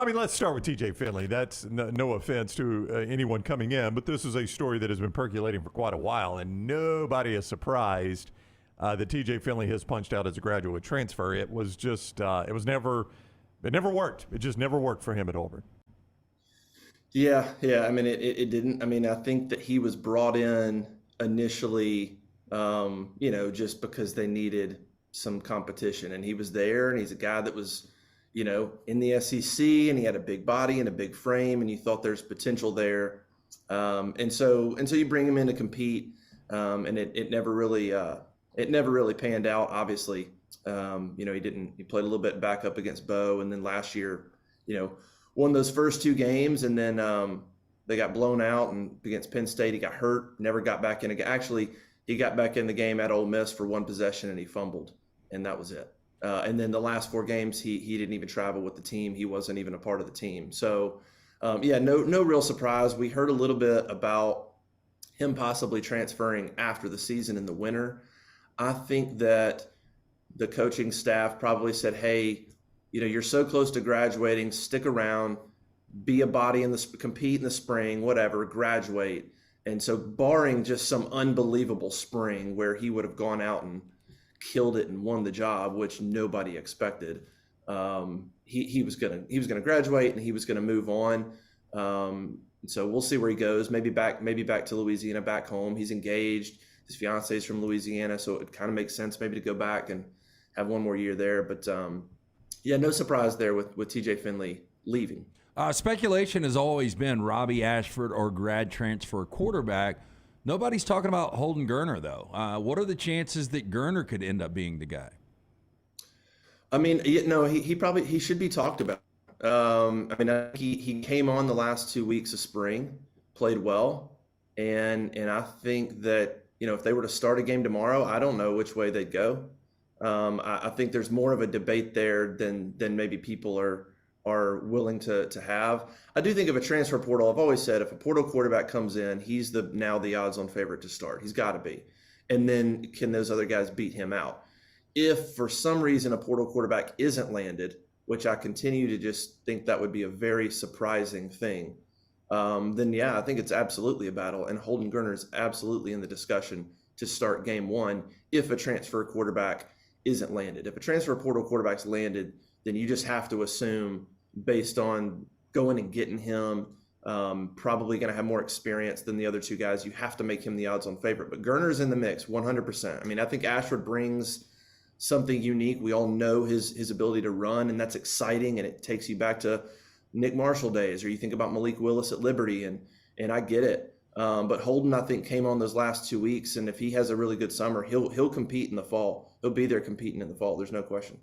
I mean, let's start with TJ Finley. That's no offense to anyone coming in, but this is a story that has been percolating for quite a while, and nobody is surprised that TJ Finley has punched out as a graduate transfer. It was just, it never worked. It just never worked for him at Auburn. Yeah. I mean, it didn't. I mean, I think that he was brought in initially, just because they needed some competition, and he was there, and he's a guy that was, in the SEC, and he had a big body and a big frame, and you thought there's potential there. And so you bring him in to compete, and it never really panned out. Obviously, he played a little bit back up against Bo, and then last year, won those first two games, and then they got blown out, and against Penn State, he got hurt, never got back in again. Actually, he got back in the game at Ole Miss for one possession, and he fumbled, and that was it. And then the last four games, he didn't even travel with the team. He wasn't even a part of the team. So, no real surprise. We heard a little bit about him possibly transferring after the season in the winter. I think that the coaching staff probably said, hey, you're so close to graduating, stick around, be a body compete in the spring, whatever, graduate. And so barring just some unbelievable spring where he would have gone out and killed it and won the job, which nobody expected. He was gonna graduate, and he was gonna move on. So we'll see where he goes. Maybe back to Louisiana, back home. He's engaged. His fiance is from Louisiana, so it kind of makes sense maybe to go back and have one more year there. But no surprise there with TJ Finley leaving. Speculation has always been Robby Ashford or grad transfer quarterback. Nobody's talking about Holden Geriner, though. What are the chances that Geriner could end up being the guy? I mean, he should be talked about. He came on the last 2 weeks of spring, played well, and I think that if they were to start a game tomorrow, I don't know which way they'd go. I think there's more of a debate there than maybe people are willing to have. I do think of a transfer portal. I've always said if a portal quarterback comes in, he's now the odds-on favorite to start. He's got to be. And then can those other guys beat him out? If for some reason a portal quarterback isn't landed, which I continue to just think that would be a very surprising thing, then I think it's absolutely a battle. And Holden Geriner is absolutely in the discussion to start game one if a transfer quarterback isn't landed. If a transfer portal quarterback's landed, then you just have to assume, based on going and getting him, probably going to have more experience than the other two guys, you have to make him the odds-on favorite. But Geriner's in the mix 100%. I mean, I think Ashford brings something unique. We all know his ability to run, and that's exciting, and it takes you back to Nick Marshall days, or you think about Malik Willis at Liberty, and I get it. But Holden, I think, came on those last 2 weeks, and if he has a really good summer, he'll compete in the fall. He'll be there competing in the fall. There's no question.